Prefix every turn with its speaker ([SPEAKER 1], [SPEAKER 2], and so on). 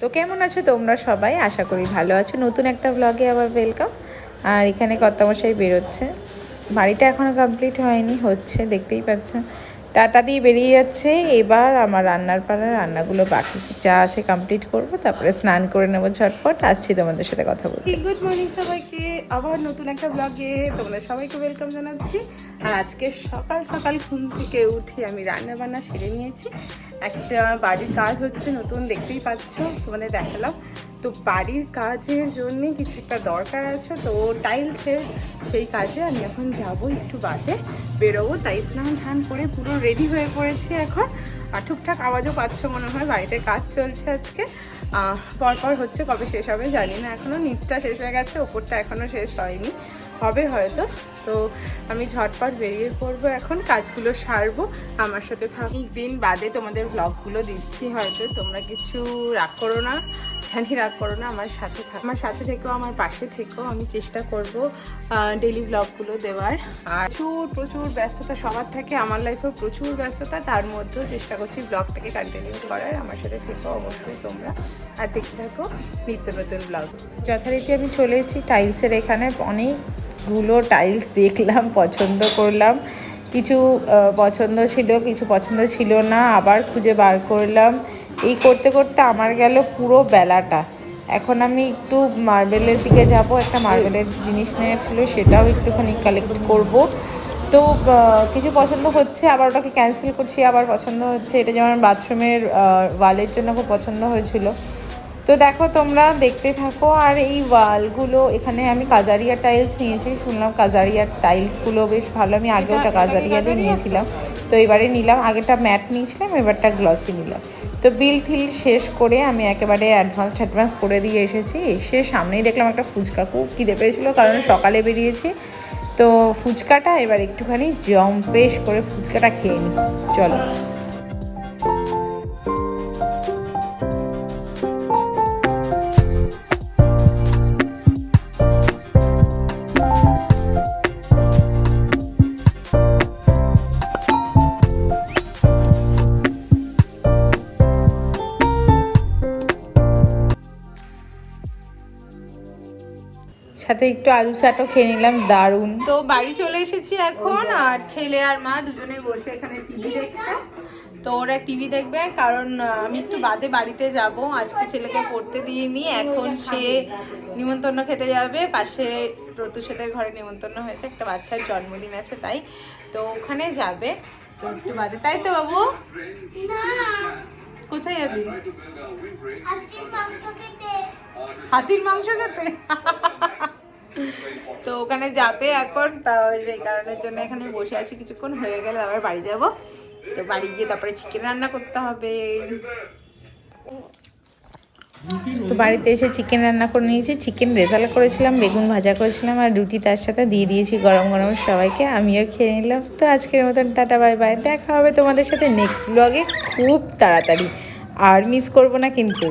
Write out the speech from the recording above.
[SPEAKER 1] তো কেমন আছো তোমরা সবাই? আশা করি ভালো আছো। নতুন একটা ব্লগে আবার ওয়েলকাম। আর এখানে কর্তামশাই বেরোচ্ছে, বাড়িটা এখনও কমপ্লিট হয়নি, হচ্ছে দেখতেই পাচ্ছ। টাটা দিয়ে বেরিয়ে যাচ্ছে। এবার আমার রান্নার পাড়ার রান্নাগুলো বাকি যা আছে কমপ্লিট করব, তারপরে স্নান করে নেবো ঝটপট। আসছি তোমাদের সাথে কথা বলতে।
[SPEAKER 2] গুড মর্নিং সবাইকে, আবার নতুন একটা ব্লগে তোমাদের সবাইকে ওয়েলকাম জানাচ্ছি। আর আজকে সকাল সকাল ঘুম থেকে উঠে আমি রান্না বান্না সেরে নিয়েছি। একটা বাড়ির কাজ হচ্ছে নতুন, দেখতেই পাচ্ছ, তোমাদের দেখালাম। তো বাড়ির কাজের জন্যে কিছু একটা দরকার আছে, তো টাইলসের সেই কাজে আমি এখন যাবো, একটু বাদে বেরোবো। তাই স্নান ধান করে পুরো রেডি হয়ে পড়েছি এখন। আর ঠিকঠাক আওয়াজও পাচ্ছ মনে হয়, বাড়িতে কাজ চলছে আজকে। পরপর হচ্ছে, কবে শেষ হবে জানি না এখনও। নিচটা শেষ হয়ে গেছে, ওপরটা এখনও শেষ হয়নি, হবে হয়তো। তো আমি ঝটপট বেরিয়ে পড়বো এখন, কাজগুলো সারবো। আমার সাথে থাকি, দিন বাদে তোমাদের ব্লগগুলো দিচ্ছি, হয়তো তোমরা কিছু রাগ করো না, জানি রাগ করো না। আমার সাথে থেকেও, আমার পাশে থেকেও। আমি চেষ্টা করব ডেইলি ব্লগগুলো দেওয়ার। আর প্রচুর ব্যস্ততা সবার থাকে, আমার লাইফেও প্রচুর ব্যস্ততা, তার মধ্যেও চেষ্টা করছি ব্লগটাকে কন্টিনিউ করার। আমার সাথে থেকেও অবশ্যই তোমরা, আর দেখতে থাকো নিত্য নতুন ব্লগ।
[SPEAKER 1] যথারীতি আমি চলে এসেছি টাইলসের এখানে। অনেকগুলো টাইলস দেখলাম, পছন্দ করলাম। কিছু পছন্দ ছিল, কিছু পছন্দ ছিল না, আবার খুঁজে বার করলাম। এই করতে করতে আমার গেল পুরো বেলাটা। এখন আমি একটু মার্বেলের দিকে যাব, একটা মার্বেলের জিনিস নেওয়ার ছিল, সেটাও একটুখানি কালেক্ট করব। তো কিছু পছন্দ হচ্ছে, আবার ওটাকে ক্যান্সেল করছি, আবার পছন্দ হচ্ছে। এটা যেমন বাথরুমের ওয়ালের জন্য খুব পছন্দ হয়েছিল। তো দেখো তোমরা দেখতে থাকো। আর এই ওয়ালগুলো, এখানে আমি কাজারিয়া টাইলস নিয়েছি, শুনলাম কাজারিয়ার টাইলসগুলো বেশ ভালো। আমি আগেও ওটা কাজারিয়াতে নিয়েছিলাম, তো এবারে নিলাম। আগেটা ম্যাট নিয়েছিলাম, এবারটা গ্লসি নিলাম। তো বিল ঠিল শেষ করে আমি একেবারে অ্যাডভান্স করে দিয়ে এসেছি। এসে সামনেই দেখলাম একটা ফুচকা, খুব খিদে পেয়েছিলো কারণ সকালে বেরিয়েছি। তো ফুচকাটা এবার একটুখানি জম্পেশ করে ফুচকাটা খেয়ে নিই, চলো। সাথে একটু আলু চাটও খেয়ে নিলাম, দারুণ।
[SPEAKER 2] তো বাড়ি চলে এসেছি এখন, আর ছেলে আর মা দুজনে বসে এখানে টিভি দেখছে। তো ওরা টিভি দেখবে, কারণ আমি একটু বাদে বাড়িতে যাব। আজকে ছেলেকে পড়তে দিইনি, এখন সে নিমন্ত্রণ খেতে যাবে। পাশে প্রত্যুষেদের ঘরে নিমন্ত্রণ হয়েছে, একটা বাচ্চার জন্মদিন আছে, তাই তো ওখানে যাবে। তো একটু বাদে, তাই তো বাবু? কোথায় যাবি? হাতির মাংস খেতে। তো ওখানে যাবে এখন, তা সেই কারণের জন্য এখানে বসে আছি। কিছুক্ষণ হয়ে গেলে আবার বাড়ি যাব। তো বাড়ি গিয়ে তারপরে চিকেন রান্না করতে হবে।
[SPEAKER 1] তো বাড়িতে এসে চিকেন রান্না করে নিয়েছি। চিকেন রেজালা করেছিলাম, বেগুন ভাজা করেছিলাম, আর রুটি তার সাথে দিয়ে দিয়েছি গরম গরম সবাইকে। আমিও খেয়ে নিলাম। তো আজকের মতন টাটা বাই বাই, দেখা হবে তোমাদের সাথে নেক্সট ব্লগে খুব তাড়াতাড়ি। আর মিস করবো না কিন্তু।